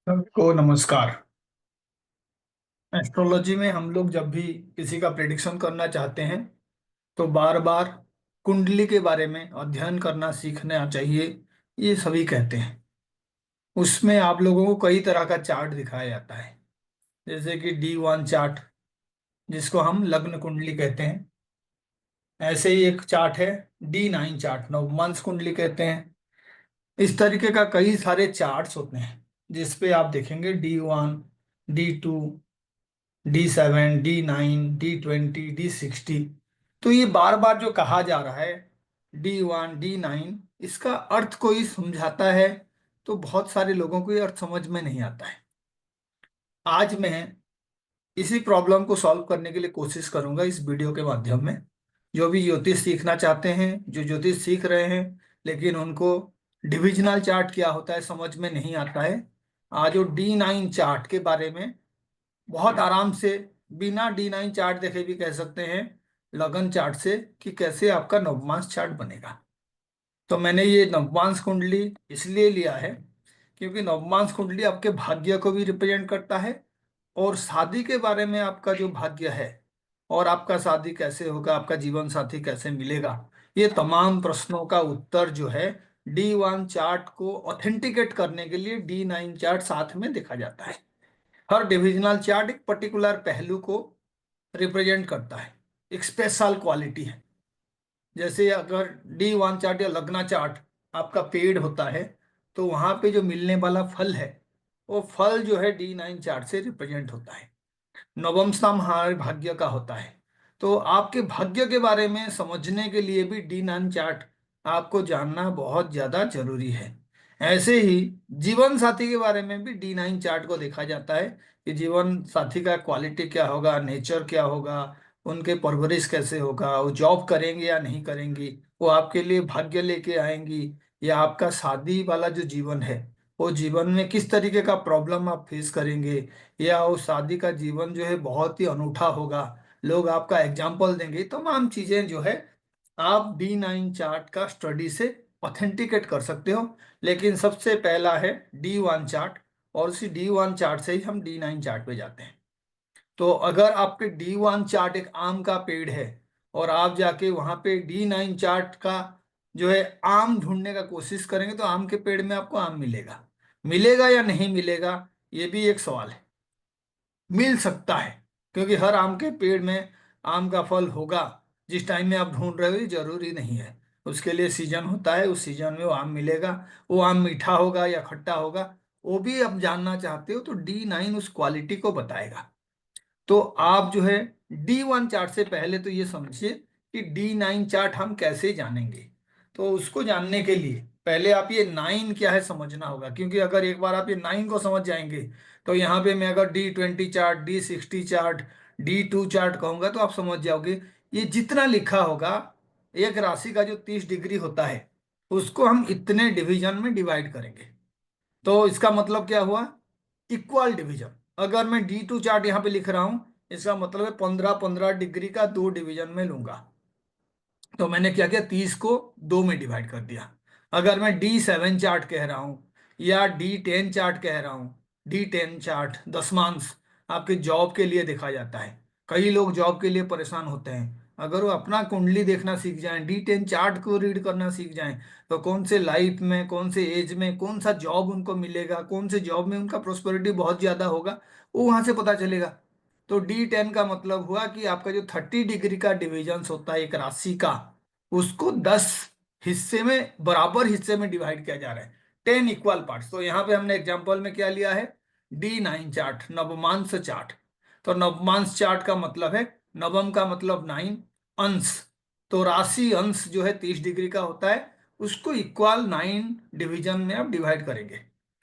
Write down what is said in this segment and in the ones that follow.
सबको नमस्कार। एस्ट्रोलॉजी में हम लोग जब भी किसी का प्रेडिक्शन करना चाहते हैं तो बार बार कुंडली के बारे में अध्ययन करना सीखना चाहिए, ये सभी कहते हैं। उसमें आप लोगों को कई तरह का चार्ट दिखाया जाता है, जैसे कि D1 चार्ट, जिसको हम लग्न कुंडली कहते हैं। ऐसे ही एक चार्ट है D9 चार्ट, नवमांस कुंडली कहते हैं। इस तरीके का कई सारे चार्ट्स होते हैं, जिसपे आप देखेंगे D1, D2, D7, D9, D20, D60। तो ये बार बार जो कहा जा रहा है D1, D9, इसका अर्थ कोई समझाता है तो बहुत सारे लोगों को ये अर्थ समझ में नहीं आता है। आज मैं इसी प्रॉब्लम को सॉल्व करने के लिए कोशिश करूंगा इस वीडियो के माध्यम में। जो भी ज्योतिष सीखना चाहते हैं, जो ज्योतिष सीख रहे हैं लेकिन उनको डिविजनल चार्ट क्या होता है समझ में नहीं आता है, आज वो D9 चार्ट के बारे में बहुत आराम से, बिना D9 चार्ट देखे भी कह सकते हैं लगन चार्ट से कि कैसे आपका नवमांश चार्ट बनेगा। तो मैंने ये नवमांश कुंडली इसलिए लिया है क्योंकि नवमांश कुंडली आपके भाग्य को भी रिप्रेजेंट करता है, और शादी के बारे में आपका जो भाग्य है और आपका शादी कैसे होगा, आपका जीवन साथी कैसे मिलेगा, ये तमाम प्रश्नों का उत्तर जो है D1 चार्ट को ऑथेंटिकेट करने के लिए D9 चार्ट साथ में देखा जाता है। हर डिविजनल चार्ट एक पर्टिकुलर पहलू को रिप्रेजेंट करता है, एक स्पेशल क्वालिटी है। जैसे अगर D1 चार्ट या लग्ना चार्ट आपका पेड़ होता है, तो वहां पे जो मिलने वाला फल है वो फल जो है D9 चार्ट से रिप्रेजेंट होता है। नवम स्थान हमारे भाग्य का होता है। तो आपके भाग्य के बारे में समझने के लिए भी D9 चार्ट आपको जानना बहुत ज्यादा जरूरी है। ऐसे ही जीवन साथी के बारे में भी D9 चार्ट को देखा जाता है कि जीवन साथी का क्वालिटी क्या होगा, नेचर क्या होगा, उनके परवरिश कैसे होगा, वो जॉब करेंगे या नहीं करेंगी, वो आपके लिए भाग्य लेके आएंगी, या आपका शादी वाला जो जीवन है वो जीवन में किस तरीके का प्रॉब्लम आप फेस करेंगे, या वो शादी का जीवन जो है बहुत ही अनूठा होगा, लोग आपका एग्जाम्पल देंगे। तमाम चीजें जो है आप D9 चार्ट का स्टडी से ऑथेंटिकेट कर सकते हो। लेकिन सबसे पहला है D1 चार्ट, और उसी D1 चार्ट से ही हम D9 चार्ट पे जाते हैं। तो अगर आपके D1 चार्ट एक आम का पेड़ है और आप जाके वहां पे D9 चार्ट का जो है आम ढूंढने का कोशिश करेंगे, तो आम के पेड़ में आपको आम मिलेगा, मिलेगा या नहीं मिलेगा, ये भी एक सवाल है। मिल सकता है, क्योंकि हर आम के पेड़ में आम का फल होगा जिस टाइम में आप ढूंढ रहे हो, ये जरूरी नहीं है। उसके लिए सीजन होता है, उस सीजन में वो आम मिलेगा। वो आम मीठा होगा या खट्टा होगा, वो भी आप जानना चाहते हो तो D9 उस क्वालिटी को बताएगा। तो आप जो है D1 चार्ट से पहले तो ये समझिए कि D9 चार्ट हम कैसे जानेंगे। तो उसको जानने के लिए पहले आप ये 9 क्या है समझना होगा, क्योंकि अगर एक बार आप ये 9 को समझ जाएंगे तो यहाँ पे मैं अगर D20 chart, D60 chart, D2 chart कहूंगा तो आप समझ जाओगे। ये जितना लिखा होगा, एक राशि का जो 30 डिग्री होता है उसको हम इतने डिवीजन में डिवाइड करेंगे। तो इसका मतलब क्या हुआ, इक्वल डिवीजन। अगर मैं D2 चार्ट यहाँ पे लिख रहा हूं, इसका मतलब है 15-15 डिग्री का दो डिवीजन में लूंगा। तो मैंने क्या किया, 30 को दो में डिवाइड कर दिया। अगर मैं D7 चार्ट कह रहा हूं या D10 चार्ट कह रहा हूं, D10 चार्ट दशमांश आपके जॉब के लिए देखा जाता है। कई लोग जॉब के लिए परेशान होते हैं। अगर वो अपना कुंडली देखना सीख जाएं, D10 चार्ट को रीड करना सीख जाएं, तो कौन से लाइफ में, कौन से एज में कौन सा जॉब उनको मिलेगा, कौन से जॉब में उनका प्रोस्पेरिटी बहुत ज्यादा होगा, वो वहां से पता चलेगा। तो D10 का मतलब हुआ कि आपका जो 30 डिग्री का डिविजन होता है एक राशि का, उसको 10 हिस्से में, बराबर हिस्से में डिवाइड किया जा रहा है, 10 इक्वल पार्ट्स। तो यहाँ पे हमने एग्जांपल में क्या लिया है, D9 चार्ट, नवमांश चार्ट। तो नवमांश चार्ट का मतलब है, नवम का मतलब 9, अंश। तो राशि अंश जो है 30 डिग्री का होता है, उसको इक्वल 9 डिवीजन में आप डिवाइड करेंगे।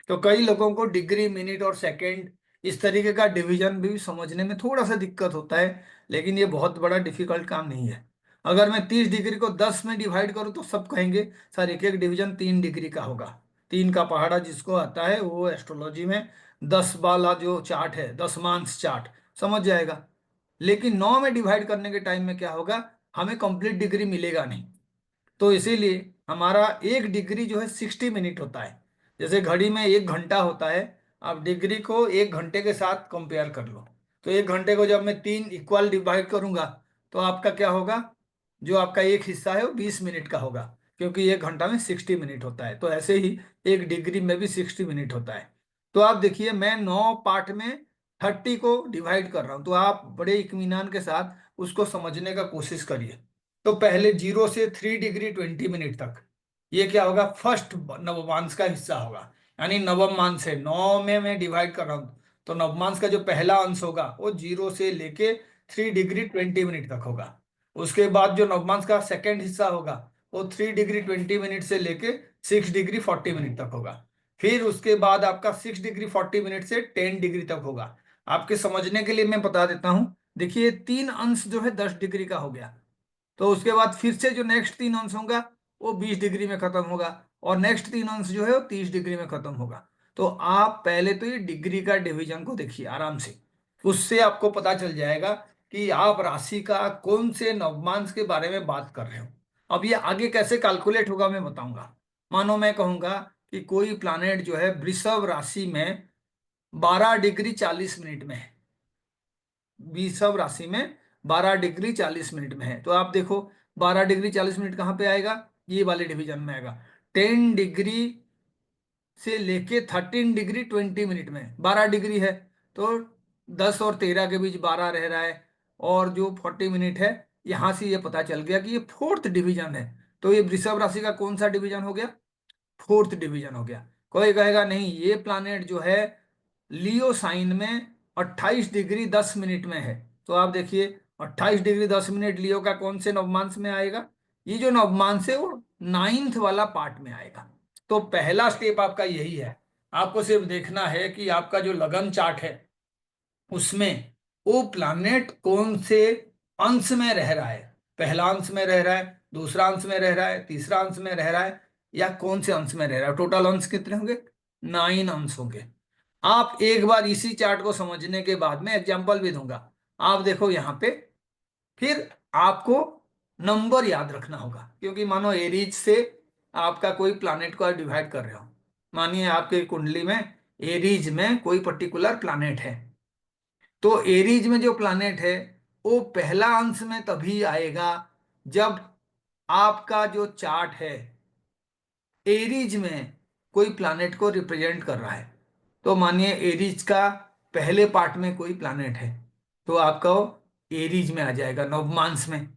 तो कई लोगों को डिग्री, मिनट और सेकेंड इस तरीके का डिवीजन भी समझने में थोड़ा सा दिक्कत होता है, लेकिन ये बहुत बड़ा डिफिकल्ट काम नहीं है। अगर मैं 30 डिग्री को 10 में डिवाइड करूं तो सब कहेंगे सर एक एक डिवीजन 3 डिग्री का होगा। तीन का पहाड़ा जिसको आता है वो एस्ट्रोलॉजी में 10 वाला जो चार्ट है, दशमांश चार्ट, समझ जाएगा। लेकिन 9 में डिवाइड करने के टाइम में क्या होगा, हमें कंप्लीट डिग्री मिलेगा नहीं। तो इसीलिए हमारा एक डिग्री जो है 60 मिनट होता है। जैसे घड़ी में 1 घंटा होता है, आप डिग्री को 1 घंटे के साथ कंपेयर कर लो। तो 1 घंटे को जब मैं 3 इक्वल डिवाइड करूंगा तो आपका क्या होगा, जो आपका एक हिस्सा है वो 20 मिनट का होगा, क्योंकि 1 घंटा में 60 मिनट होता है। तो ऐसे ही एक डिग्री में भी 60 मिनट होता है। तो आप देखिए मैं 9 पार्ट में 30 को डिवाइड कर रहा हूं, तो आप बड़े इत्मीनान के साथ उसको समझने का कोशिश करिए। तो पहले 0 से 3 डिग्री 20 मिनट तक ये क्या होगा, फर्स्ट नवमांश का हिस्सा होगा। यानी नवम मांश है, 9 में मैं डिवाइड कर रहा हूं, तो नवमांश का जो पहला अंश होगा वो 0 से लेके 3 डिग्री 20 मिनट तक होगा। उसके बाद जो नवमांश का सेकेंड हिस्सा होगा वो 3 डिग्री 20 मिनट से लेके 6 डिग्री 40 मिनट तक होगा। फिर उसके बाद आपका 6 डिग्री 40 मिनट से 10 डिग्री तक होगा। आपके समझने के लिए मैं बता देता हूं, देखिए 3 अंश जो है 10 डिग्री का हो गया। तो उसके बाद फिर से जो नेक्स्ट 3 अंश होगा वो 20 डिग्री में खत्म होगा, और नेक्स्ट 3 अंश जो है वो 30 डिग्री में खत्म होगा। तो आप पहले तो ये डिग्री का डिवीजन को देखिए आराम से, उससे आपको पता चल जाएगा कि आप राशि का कौन से नवमांश के बारे में बात कर रहे हो। अब ये आगे कैसे कैलकुलेट होगा मैं बताऊंगा। मानो मैं कहूंगा कि कोई प्लानेट जो है वृषभ राशि में 12 डिग्री 40 मिनट में है, वृषभ राशि में 12 डिग्री 40 मिनट में है। तो आप देखो 12 डिग्री 40 मिनट कहाँ पे आएगा, ये वाले डिवीजन में आएगा। 10 डिग्री से लेके 13 डिग्री 20 मिनट में 12 डिग्री है, तो 10 और 13 के बीच 12 रह रहा है, और जो 40 मिनट है, यहां से ये पता चल गया कि ये फोर्थ डिवीजन है। तो ये वृषभ राशि का कौन सा डिवीजन हो गया, फोर्थ डिवीजन हो गया। कोई कहेगा नहीं, ये प्लानेट जो है लियो साइन में 28 डिग्री 10 मिनट में है। तो आप देखिए 28 डिग्री 10 मिनट लियो का कौन से नवमांश में आएगा, ये जो नवमांश है वो नाइन्थ वाला पार्ट में आएगा। तो पहला स्टेप आपका यही है, आपको सिर्फ देखना है कि आपका जो लगन चार्ट है उसमें वो प्लानेट कौन से अंश में रह रहा है, पहला अंश में रह रहा है, दूसरा अंश में रह रहा है, तीसरा अंश में रह रहा है, या कौन से अंश में रह रहा है। टोटल अंश कितने होंगे, 9 अंश होंगे। आप एक बार इसी चार्ट को समझने के बाद में एग्जांपल भी दूंगा, आप देखो यहाँ पे, फिर आपको नंबर याद रखना होगा। क्योंकि मानो एरीज से आपका कोई प्लानेट को डिवाइड कर रहे हो, मानिए आपके कुंडली में एरीज में कोई पर्टिकुलर प्लानेट है, तो एरीज में जो प्लानेट है वो पहला अंश में तभी आएगा जब आपका जो चार्ट है एरीज में कोई प्लानेट को रिप्रेजेंट कर रहा है। तो मानिए एरीज का पहले पार्ट में कोई प्लानेट है, तो आपका वो एरीज में आ जाएगा नवमांश में।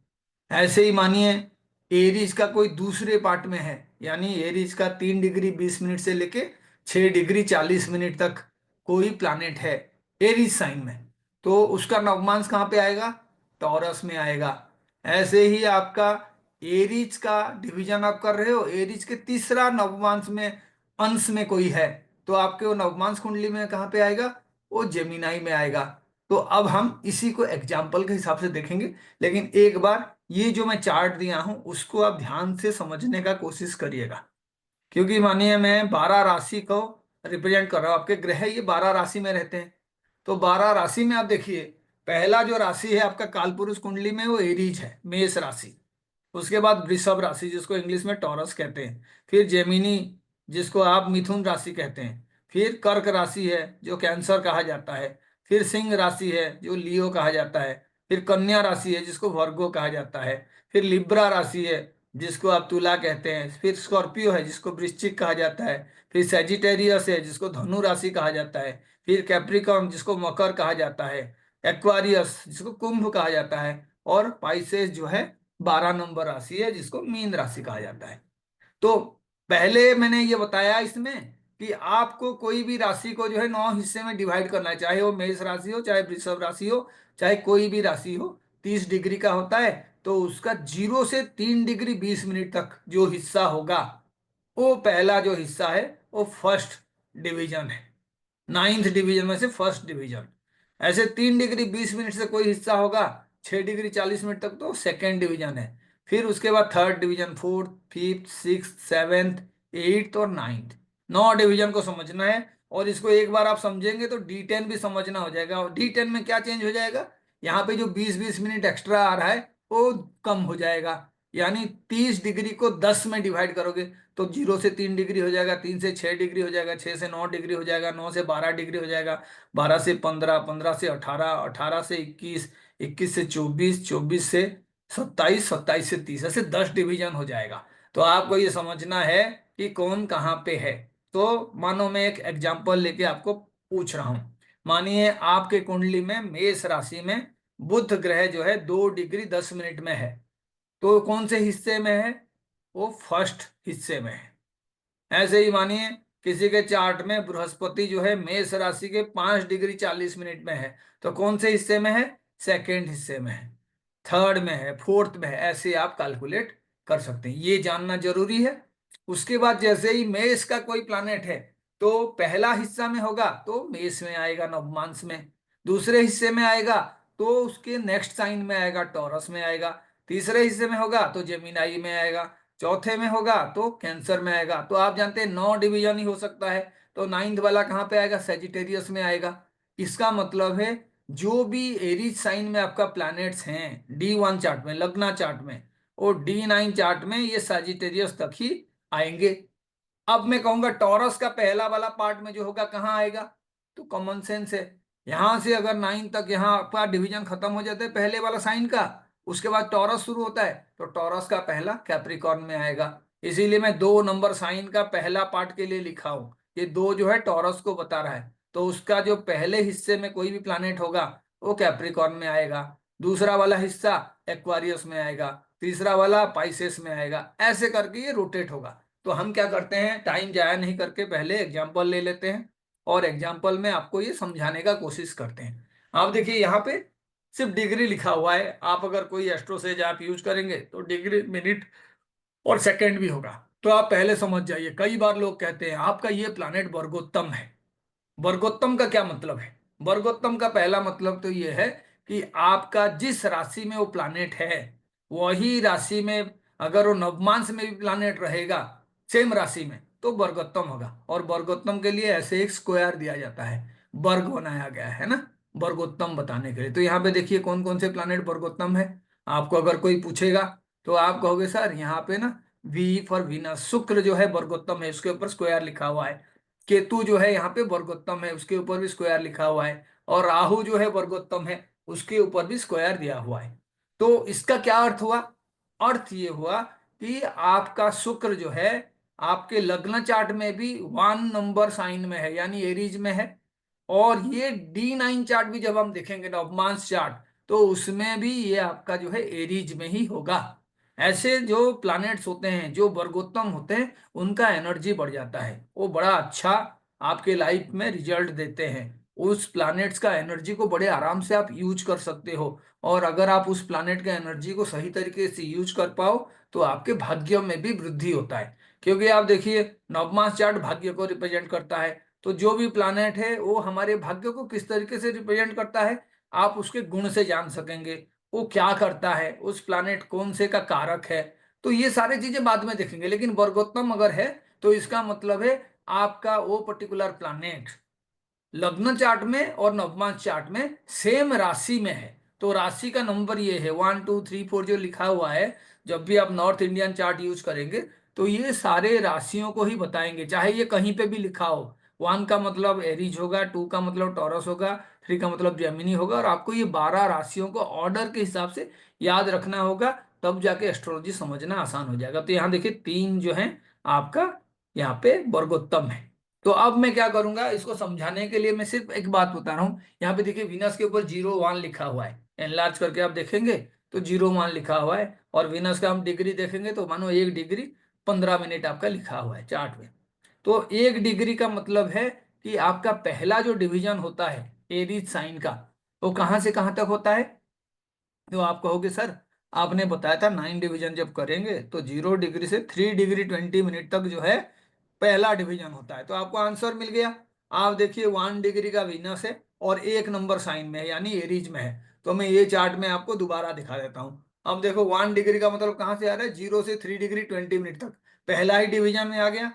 ऐसे ही मानिए एरीज का कोई दूसरे पार्ट में है, यानी एरीज का 3 डिग्री 20 मिनट से लेके 6 डिग्री 40 मिनट तक कोई प्लानेट है एरीज साइन में, तो उसका नवमांश कहाँ पे आएगा, टॉरस में आएगा। ऐसे ही आपका एरीज का डिवीजन आप कर रहे हो, एरीज के तीसरा नवमांश में अंश में कोई है, तो आपके वो नवमांश कुंडली में कहाँ पे आएगा, वो जेमिनाई में आएगा। तो अब हम इसी को एग्जाम्पल के हिसाब से देखेंगे, लेकिन एक बार ये जो मैं चार्ट दिया हूं उसको आप ध्यान से समझने का कोशिश करिएगा। क्योंकि मानिए मैं 12 राशि को रिप्रेजेंट कर रहा हूं, आपके ग्रह ये 12 राशि में रहते हैं। तो 12 राशि में आप देखिए पहला जो राशि है आपका कालपुरुष कुंडली में वो एरीज है, मेष राशि। उसके बाद वृषभ राशि जिसको इंग्लिश में टॉरस कहते हैं, फिर जेमिनी जिसको आप मिथुन राशि कहते हैं, फिर कर्क राशि है जो कैंसर कहा जाता है, फिर सिंह राशि है जो लियो कहा जाता है, फिर कन्या राशि है जिसको वर्गो कहा जाता है, फिर लिब्रा राशि है जिसको आप तुला कहते हैं, फिर स्कॉर्पियो है जिसको वृश्चिक कहा जाता है, फिर सेजिटेरियस है जिसको धनु राशि कहा जाता है, फिर कैप्रिकॉर्न जिसको मकर कहा जाता है, एक्वारियस जिसको कुंभ कहा जाता है, और पाइसेस जो है 12 नंबर राशि है जिसको मीन राशि कहा जाता है। तो पहले मैंने ये बताया इसमें कि आपको कोई भी राशि को जो है 9 हिस्से में डिवाइड करना है, चाहे वो मेष राशि हो, चाहे वृषभ राशि हो, चाहे कोई भी राशि हो, 30 डिग्री का होता है। तो उसका 0 से 3 डिग्री 20 मिनट तक जो हिस्सा होगा वो पहला जो हिस्सा है वो फर्स्ट डिवीजन है, नाइन्थ डिवीजन में से फर्स्ट डिवीजन। ऐसे 3 डिग्री 20 मिनट से कोई हिस्सा होगा 6 डिग्री 40 मिनट तक, तो सेकेंड डिवीजन है। फिर उसके बाद third division, fourth, fifth, six, seventh, eighth और नाइन्थ। 9 डिवीजन को समझना है, और इसको एक बार आप समझेंगे तो D10 भी समझना हो जाएगा। और D10 में क्या चेंज हो जाएगा, यहाँ पे जो 20-20 मिनट एक्स्ट्रा आ रहा है वो कम हो जाएगा। यानी 30 डिग्री को 10 में डिवाइड करोगे तो 0 से 3 डिग्री हो जाएगा, 3 से 6 डिग्री हो जाएगा, 6 से 9 डिग्री हो जाएगा, 9 से 12 डिग्री हो जाएगा, 12 से 15, 15 से 18, 18 से 21, 21 से 24, 24 से 27, 27 से 30, ऐसे 10 डिवीजन हो जाएगा। तो आपको ये समझना है कि कौन कहाँ पे है। तो मानो मैं एक एग्जाम्पल लेके आपको पूछ रहा हूं। मानिए आपके कुंडली में मेष राशि में बुध ग्रह जो है 2 डिग्री 10 मिनट में है, तो कौन से हिस्से में है? वो फर्स्ट हिस्से में है। ऐसे ही मानिए किसी के चार्ट में बृहस्पति जो है मेष राशि के 5 डिग्री 40 मिनट में है, तो कौन से हिस्से में है? सेकेंड हिस्से में है, थर्ड में है, फोर्थ में है। ऐसे आप कैलकुलेट कर सकते हैं, ये जानना जरूरी है। उसके बाद जैसे ही मेष का कोई प्लैनेट है तो पहला हिस्सा में होगा तो मेष में आएगा नवमांश में, दूसरे हिस्से में आएगा तो उसके नेक्स्ट साइन में आएगा टॉरस में आएगा, तीसरे हिस्से में होगा तो जेमिनाई में आएगा, चौथे में होगा तो कैंसर में आएगा। तो आप जानते हैं 9 डिवीजन ही हो सकता है, तो नाइन्थ वाला कहाँ पे आएगा? सेजिटेरियस में आएगा। इसका मतलब है जो भी एरीज साइन में आपका प्लैनेट्स हैं D1 चार्ट में, लग्ना चार्ट में, और D9 चार्ट में, ये सजिटेरियस तक ही आएंगे। अब मैं कहूंगा टॉरस का पहला वाला पार्ट में जो होगा कहाँ आएगा? तो कॉमन सेंस है, यहां से अगर 9 तक यहाँ आपका डिवीजन खत्म हो जाता है पहले वाला साइन का, उसके बाद टॉरस शुरू होता है, तो टॉरस का पहला कैप्रिकॉर्न में आएगा। इसीलिए मैं 2 नंबर साइन का पहला पार्ट के लिए लिखा हूं, ये 2 जो है टॉरस को बता रहा है, तो उसका जो पहले हिस्से में कोई भी प्लैनेट होगा वो कैप्रिकॉर्न में आएगा, दूसरा वाला हिस्सा एक्वारियस में आएगा, तीसरा वाला पाइसेस में आएगा, ऐसे करके ये रोटेट होगा। तो हम क्या करते हैं, टाइम जाया नहीं करके पहले एग्जाम्पल ले लेते हैं और एग्जाम्पल में आपको ये समझाने का कोशिश करते हैं। आप देखिए यहाँ पे सिर्फ डिग्री लिखा हुआ है, आप अगर कोई एस्ट्रो सेज आप यूज करेंगे तो डिग्री मिनट और सेकंड भी होगा। तो आप पहले समझ जाइए, कई बार लोग कहते हैं आपका ये प्लानेट वर्गोत्तम है। वर्गोत्तम का क्या मतलब है? वर्गोत्तम का पहला मतलब तो ये है कि आपका जिस राशि में वो प्लानेट है वही राशि में अगर वो नवमांश में भी प्लानेट रहेगा सेम राशि में तो वर्गोत्तम होगा। और वर्गोत्तम के लिए ऐसे एक स्क्वायर दिया जाता है, वर्ग बनाया गया है ना वर्गोत्तम बताने के लिए। तो यहाँ पे देखिए कौन कौन से प्लानेट वर्गोत्तम है। आपको अगर कोई पूछेगा तो आप कहोगे सर यहाँ पे ना वी फॉर वीनस, शुक्र जो है वर्गोत्तम है, उसके ऊपर स्क्वायर लिखा हुआ है। केतु जो है यहाँ पे वर्गोत्तम है, उसके ऊपर भी स्क्वायर लिखा हुआ है। और राहु जो है वर्गोत्तम है, उसके ऊपर भी स्क्वायर दिया हुआ है। तो इसका क्या अर्थ हुआ? अर्थ ये हुआ कि आपका शुक्र जो है आपके लग्न चार्ट में भी 1 नंबर साइन में है यानी एरीज में है। और ये D9 चार्ट भी जब हम देखेंगे नवमांश चार्ट, तो उसमें भी ये आपका जो है एरीज में ही होगा। ऐसे जो प्लैनेट्स होते हैं जो वर्गोत्तम होते हैं उनका एनर्जी बढ़ जाता है, वो बड़ा अच्छा आपके लाइफ में रिजल्ट देते हैं। उस प्लैनेट्स का एनर्जी को बड़े आराम से आप यूज कर सकते हो। और अगर आप उस प्लैनेट के एनर्जी को सही तरीके से यूज कर पाओ तो आपके भाग्य में भी वृद्धि होता है। क्योंकि आप देखिए नवमांश चार्ट भाग्य को रिप्रेजेंट करता है, तो जो भी प्लैनेट है वो हमारे भाग्य को किस तरीके से रिप्रेजेंट करता है आप उसके गुण से जान सकेंगे, वो क्या करता है, उस प्लैनेट कौन से का कारक है। तो ये सारी चीजें बाद में देखेंगे, लेकिन वर्गोत्तम अगर है तो इसका मतलब है आपका वो पर्टिकुलर प्लैनेट लग्न चार्ट में और नवमांश चार्ट में सेम राशि में है। तो राशि का नंबर ये है 1 2 3 4 जो लिखा हुआ है। जब भी आप नॉर्थ इंडियन चार्ट यूज करेंगे तो ये सारे राशियों को ही बताएंगे, चाहे ये कहीं पे भी लिखा हो। 1 का मतलब एरीज होगा, 2 का मतलब टॉरस होगा, 3 का मतलब जेमिनी होगा, और आपको ये 12 राशियों को ऑर्डर के हिसाब से याद रखना होगा, तब जाके एस्ट्रोलॉजी समझना आसान हो जाएगा। तो यहाँ देखिए 3 जो है आपका यहाँ पे वर्गोत्तम है। तो अब मैं क्या करूंगा, इसको समझाने के लिए मैं सिर्फ एक बात बता रहा हूं। यहाँ पे देखिए वीनस के ऊपर 0 1 लिखा हुआ है, एनलार्ज करके आप देखेंगे तो 0 1 लिखा हुआ है। और वीनस का हम डिग्री देखेंगे तो मानो 1 डिग्री 15 मिनट आपका लिखा हुआ है चार्ट में। तो 1 डिग्री का मतलब है कि आपका पहला जो डिवीजन होता है एरीज साइन का, वो कहाँ से कहाँ तक होता है? तो आप कहोगे सर आपने बताया था 9 डिवीजन जब करेंगे तो 0 डिग्री से 3 डिग्री 20 मिनट तक जो है पहला डिवीजन होता है। तो आपको आंसर मिल गया। आप देखिए 1 डिग्री का वीनस है और 1 नंबर साइन में है यानी एरीज में है। तो मैं ये चार्ट में आपको दोबारा दिखा देता हूँ। अब देखो 1 डिग्री का मतलब कहाँ से आ रहा है? 0 से 3 डिग्री 20 मिनट तक पहला ही डिवीजन में आ गया,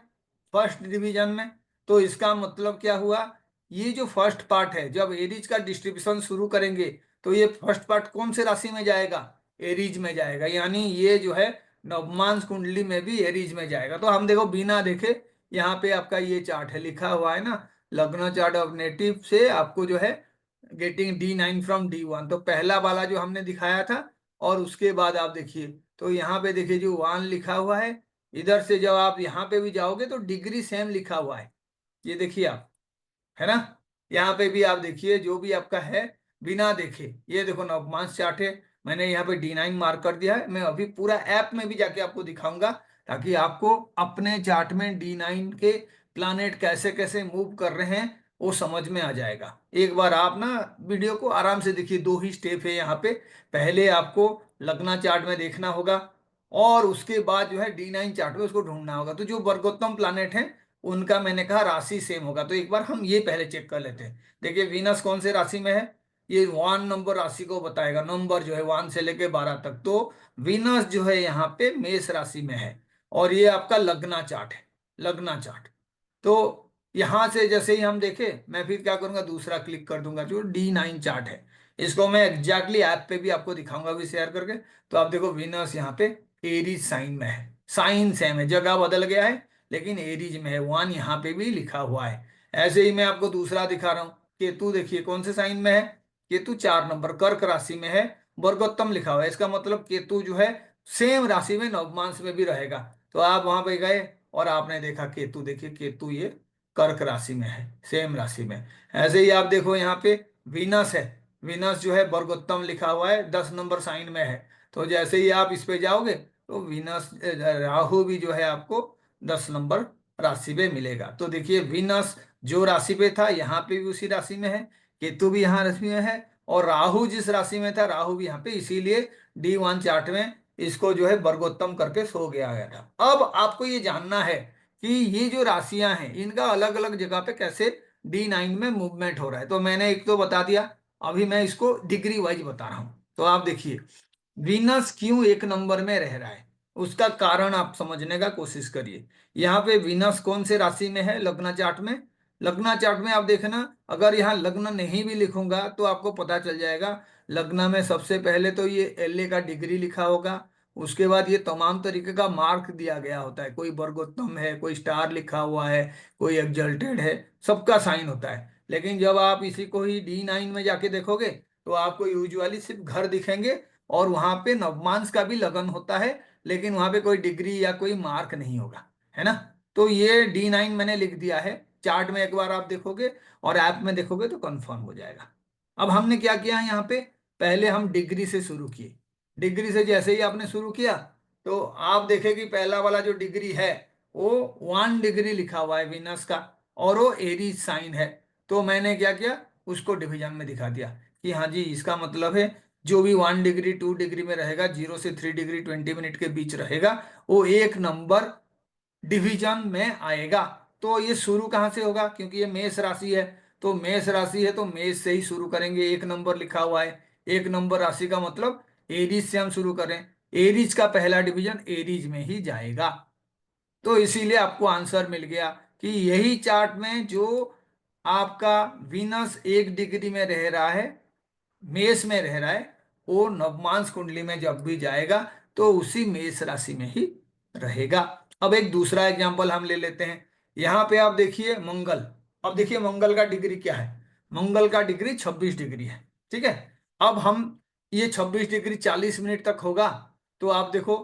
फर्स्ट डिवीजन में। तो इसका मतलब क्या हुआ, ये जो फर्स्ट पार्ट है जब एरीज का डिस्ट्रीब्यूशन शुरू करेंगे तो ये फर्स्ट पार्ट कौन से राशि में जाएगा? एरीज में जाएगा, यानी ये जो है नवमांश कुंडली में भी एरीज में जाएगा। तो हम देखो बिना देखे यहाँ पे आपका ये चार्ट है, लिखा हुआ है ना, लग्न चार्ट ऑफ नेटिव से आपको जो है गेटिंग D9 फ्रॉम D1, तो पहला वाला जो हमने दिखाया था, और उसके बाद आप देखिए तो यहाँ पे देखिए जो 1 लिखा हुआ है, इधर से जब आप यहाँ पे भी जाओगे तो डिग्री सेम लिखा हुआ है, ये देखिए आप, है ना। यहाँ पे भी आप देखिए जो भी आपका है बिना देखे, ये देखो नवमांश चार्ट है, मैंने यहाँ पे D9 मार्क कर दिया है। मैं अभी पूरा ऐप में भी जाके आपको दिखाऊंगा, ताकि आपको अपने चार्ट में D9 के प्लानेट कैसे कैसे मूव कर रहे हैं वो समझ में आ जाएगा। एक बार आप ना वीडियो को आराम से देखिए, 2 ही स्टेप है यहाँ पे। पहले आपको लग्ना चार्ट में देखना होगा, और उसके बाद जो है D9 चार्ट में उसको ढूंढना होगा। तो जो वर्गोत्तम प्लानेट है उनका मैंने कहा राशि सेम होगा। तो एक बार हम ये पहले चेक कर लेते हैं। देखिए वीनस कौन से राशि में है, ये 1 नंबर राशि को बताएगा, नंबर जो है 1 से लेके 12 तक। तो वीनस जो है यहाँ पे मेष राशि में है, और ये आपका लग्ना चार्ट है, लग्ना चार्ट। तो यहां से जैसे ही हम देखे, मैं फिर क्या करूंगा, दूसरा क्लिक कर दूंगा जो D9 चार्ट है। इसको मैं एग्जैक्टली ऐप पे भी आपको दिखाऊंगा भी शेयर करके। तो आप देखो विनर्स यहाँ पे एरीज साइन में है, साइन सेम है, जगह बदल गया है लेकिन एरीज में है, 1 यहाँ पे भी लिखा हुआ है। ऐसे ही मैं आपको दूसरा दिखा रहा हूँ, केतु देखिए कौन से साइन में है, केतु 4 नंबर कर्क राशि में है, वर्गोत्तम लिखा हुआ है। इसका मतलब केतु जो है सेम राशि में नवमांश में भी रहेगा। तो आप वहां पे गए और आपने देखा केतु, देखिए केतु ये कर्क राशि में है, सेम राशि में। ऐसे ही आप देखो यहाँ पे वीनस है, वीनस जो है वर्गोत्तम लिखा हुआ है, 10 नंबर साइन में है। तो जैसे ही आप इस पे जाओगे तो वीनस राहु भी जो है आपको 10 नंबर राशि पे मिलेगा। तो देखिए वीनस जो राशि पे था यहाँ पे भी उसी राशि में है, केतु भी यहाँ राशि में है, और राहु जिस राशि में था राहु भी यहाँ पे, इसीलिए D1 चार्ट में इसको जो है वर्गोत्तम करके सो गया था। अब आपको ये जानना है कि ये जो राशियां हैं इनका अलग अलग जगह पे कैसे D9 में मूवमेंट हो रहा है। तो मैंने एक तो बता दिया, अभी मैं इसको डिग्री वाइज बता रहा हूं। तो आप देखिए वीनस क्यों 1 नंबर में रह रहा है, उसका कारण आप समझने का कोशिश करिए। यहाँ पे वीनस कौन से राशि में है लग्न चार्ट में, लग्न चार्ट में आप देखना, अगर यहाँ लग्न नहीं भी लिखूंगा तो आपको पता चल जाएगा। लग्न में सबसे पहले तो ये LA का डिग्री लिखा होगा, उसके बाद ये तमाम तरीके का मार्क दिया गया होता है, कोई वर्गोत्तम है, कोई स्टार लिखा हुआ है, कोई एग्जल्टेड है, सबका साइन होता है। लेकिन जब आप इसी को ही D9 में जाके देखोगे तो आपको यूजुअली सिर्फ घर दिखेंगे, और वहां पे नवमांश का भी लगन होता है, लेकिन वहां पे कोई डिग्री या कोई मार्क नहीं होगा, है ना। तो ये D9 मैंने लिख दिया है, चार्ट में एक बार आप देखोगे और ऐप में देखोगे तो कंफर्म हो जाएगा। अब हमने क्या किया है यहाँ पे, पहले हम डिग्री से शुरू किए। डिग्री से जैसे ही आपने शुरू किया तो आप देखें कि पहला वाला जो डिग्री है वो 1 डिग्री लिखा हुआ है वीनस का, और वो एरीज साइन है। तो मैंने क्या किया, उसको डिवीजन में दिखा दिया कि हाँ जी इसका मतलब है जो भी 1 डिग्री 2 डिग्री में रहेगा, 0 से 3 डिग्री 20 मिनट के बीच रहेगा, वो 1 नंबर डिवीजन में आएगा। तो ये शुरू कहाँ से होगा, क्योंकि ये मेष राशि है, तो मेष राशि है तो मेष से ही शुरू करेंगे, 1 नंबर लिखा हुआ है, 1 नंबर राशि का मतलब एरीज से हम शुरू करें, एरीज का पहला डिवीजन एरीज में ही जाएगा। तो इसीलिए आपको आंसर मिल गया कि यही चार्ट में जो आपका वीनस 1 डिग्री में रह रहा है, मेष में रह रहा है, वो नवमांश कुंडली में जब भी जाएगा तो उसी मेष राशि में ही रहेगा। अब एक दूसरा एग्जांपल हम ले लेते हैं। यहां पे आप देखिए मंगल, अब देखिए मंगल का डिग्री क्या है, मंगल का डिग्री 26 डिग्री है, ठीक है। अब हम ये 26 डिग्री 40 मिनट तक होगा, तो आप देखो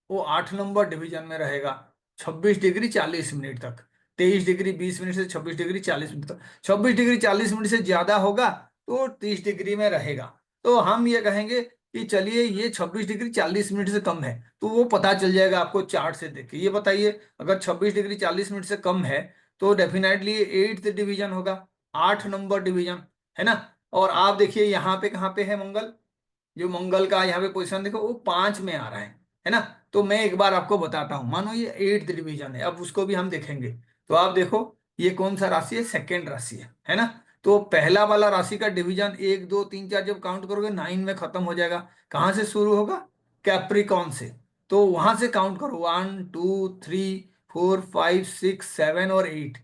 वो 8 नंबर डिवीजन में रहेगा, 26 डिग्री 40 मिनट तक, 23 डिग्री 20 मिनट से 26 डिग्री 40 मिनट तक, 26 डिग्री 40 मिनट से ज्यादा होगा तो 30 डिग्री में रहेगा। तो हम ये कहेंगे कि चलिए ये 26 डिग्री 40 मिनट से कम है, तो वो पता चल जाएगा आपको चार्ट से देख के। ये बताइए अगर 26 डिग्री 40 मिनट से कम है तो डेफिनेटली 8th डिवीजन होगा, 8 नंबर डिवीजन, है ना। और आप देखिए यहाँ पे कहाँ पे है मंगल, जो मंगल का यहाँ पे पोजीशन देखो वो 5 में आ रहा है ना। तो मैं एक बार आपको बताता हूँ, मानो ये 8th डिवीजन है, अब उसको भी हम देखेंगे। तो आप देखो ये कौन सा राशि है, सेकेंड राशि है ना। तो पहला वाला राशि का डिवीजन 1 2 3 4 जब काउंट करोगे 9 में खत्म हो जाएगा। कहाँ से शुरू होगा, कैप्रिकॉन से। तो वहां से काउंट करो 1 2 3 4 5 6 7 और 8,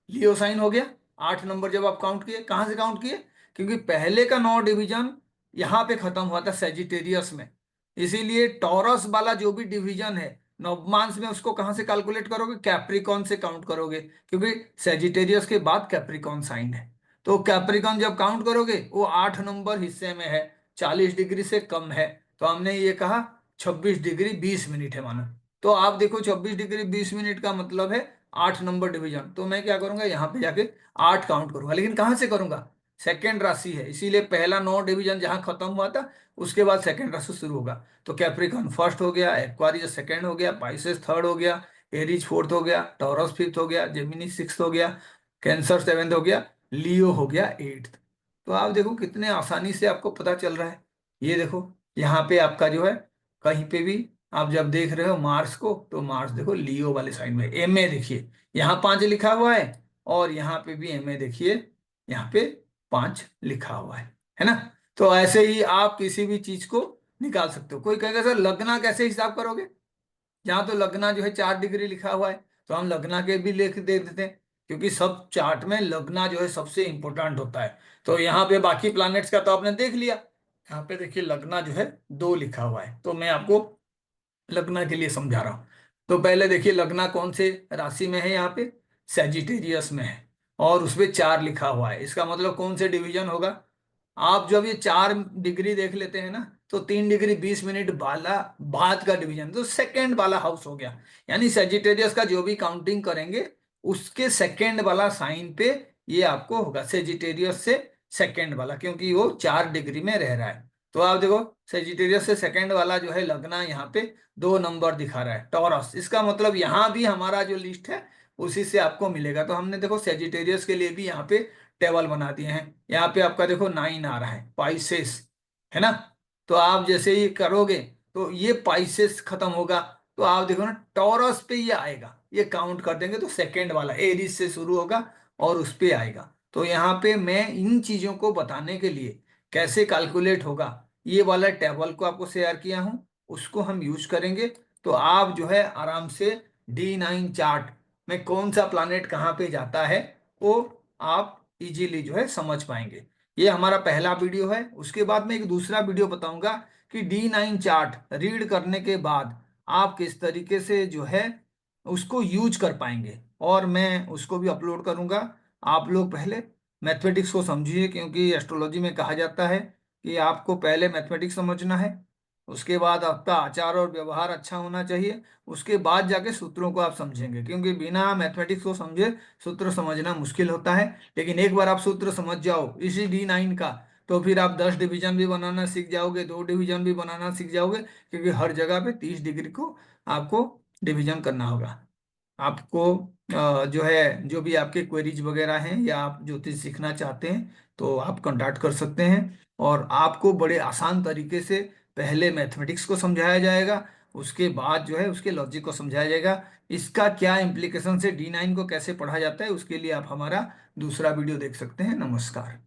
लियो साइन हो गया। 8 नंबर जब आप काउंट किए, कहाँ से काउंट किए, क्योंकि पहले का 9 डिवीजन यहाँ पे खत्म हुआ था सेजिटेरियस में, इसीलिए टॉरस वाला जो भी डिवीजन है नवमांश में, उसको कहाँ से कैलकुलेट करोगे? कैप्रिकॉन से काउंट करोगे, क्योंकि सेजिटेरियस के बाद कैप्रिकॉन साइन है। तो कैप्रिकॉन जब काउंट करोगे वो 8 नंबर हिस्से में है, 40 डिग्री से कम है। तो हमने ये कहा 26 डिग्री 20 मिनट है मानो। तो आप देखो 26 डिग्री 20 मिनट का मतलब है 8 नंबर डिवीजन। तो मैं क्या करूंगा, यहाँ पे जाके 8 काउंट करूंगा, लेकिन कहाँ से करूंगा? सेकेंड राशि है, इसीलिए पहला 9 डिवीजन जहां खत्म हुआ था उसके बाद सेकेंड राशि शुरू होगा। तो कैप्रिकॉन फर्स्ट हो गया, एक्वारियस सेकेंड हो गया, पाइसेस थर्ड हो गया, एरीज फोर्थ हो गया, टॉरस फिफ्थ हो गया, जेमिनी सिक्स्थ हो गया, कैंसर सेवेंथ हो गया, लियो हो गया एट्थ। तो आप देखो कितने आसानी से आपको पता चल रहा है। ये देखो यहाँ पे आपका जो है, कहीं पे भी आप जब देख रहे हो मार्स को, तो मार्स देखो लियो वाले साइन में, एम ए देखिए यहाँ 5 लिखा हुआ है, और यहाँ पे भी एम ए देखिए यहाँ पे 5 लिखा हुआ है ना। तो ऐसे ही आप किसी भी चीज को निकाल सकते हो। कोई कहेगा सर लग्ना कैसे हिसाब करोगे? जहां तो लग्ना जो है 4 डिग्री लिखा हुआ है, तो हम लग्ना के भी लिख दे देते हैं, क्योंकि सब चार्ट में लग्ना जो है सबसे इंपॉर्टेंट होता है। तो यहाँ पे बाकी प्लैनेट्स का तो आपने देख लिया, यहाँ पे देखिए लग्ना जो है 2 लिखा हुआ है। तो मैं आपको लग्ना के लिए समझा रहा हूं। तो पहले देखिए लग्ना कौन से राशि में है, यहाँ पे सेजिटेरियस में है, और उसपे 4 लिखा हुआ है। इसका मतलब कौन से डिवीजन होगा? आप जब ये 4 डिग्री देख लेते हैं ना, तो 3 डिग्री 20 मिनट वाला बाद का डिवीजन तो सेकेंड वाला हाउस हो गया। यानी सेजिटेरियस का जो भी काउंटिंग करेंगे उसके सेकेंड वाला साइन पे ये आपको होगा, सेजिटेरियस से सेकेंड वाला, क्योंकि वो 4 डिग्री में रह रहा है। तो आप देखो सेजिटेरियस से सेकेंड वाला जो है लगना यहाँ पे 2 नंबर दिखा रहा है, टॉरस। इसका मतलब यहाँ भी हमारा जो लिस्ट है उसी से आपको मिलेगा। तो हमने देखो सेजिटेरियस के लिए भी यहाँ पे टेबल बना दिए हैं। यहाँ पे आपका देखो 9 आ रहा है, पाइसेस है ना। तो आप जैसे ही करोगे तो ये पाइसेस खत्म होगा, तो आप देखो ना टॉरस पे ये आएगा, ये काउंट कर देंगे तो सेकेंड वाला एरीज से शुरू होगा और उस पे आएगा। तो यहाँ पे मैं इन चीजों को बताने के लिए कैसे कैलकुलेट होगा, ये वाला टेबल को आपको शेयर किया हूँ, उसको हम यूज करेंगे। तो आप जो है आराम से D9 चार्ट में कौन सा प्लानेट कहाँ पे जाता है वो आप इजीली जो है समझ पाएंगे। ये हमारा पहला वीडियो है। उसके बाद में एक दूसरा वीडियो बताऊंगा कि D9 चार्ट रीड करने के बाद आप किस तरीके से जो है उसको यूज कर पाएंगे, और मैं उसको भी अपलोड करूंगा। आप लोग पहले मैथमेटिक्स को समझिए, क्योंकि एस्ट्रोलॉजी में कहा जाता है कि आपको पहले मैथमेटिक्स समझना है, उसके बाद आपका आचार और व्यवहार अच्छा होना चाहिए, उसके बाद जाके सूत्रों को आप समझेंगे, क्योंकि बिना मैथमेटिक्स को समझे सूत्र समझना मुश्किल होता है। लेकिन एक बार आप सूत्र समझ जाओ इसी D9 का, तो फिर आप 10 डिवीजन भी बनाना सीख जाओगे, 2 डिवीजन भी बनाना सीख जाओगे, क्योंकि हर जगह पे 30 डिग्री को आपको डिवीजन करना होगा। आपको जो है जो भी आपके क्वेरीज वगैरह हैं, या आप ज्योतिष सीखना चाहते हैं तो आप कांटेक्ट कर सकते हैं। और आपको बड़े आसान तरीके से पहले मैथमेटिक्स को समझाया जाएगा, उसके बाद जो है उसके लॉजिक को समझाया जाएगा। इसका क्या इम्प्लीकेशन है, D9 को कैसे पढ़ा जाता है, उसके लिए आप हमारा दूसरा वीडियो देख सकते हैं। नमस्कार।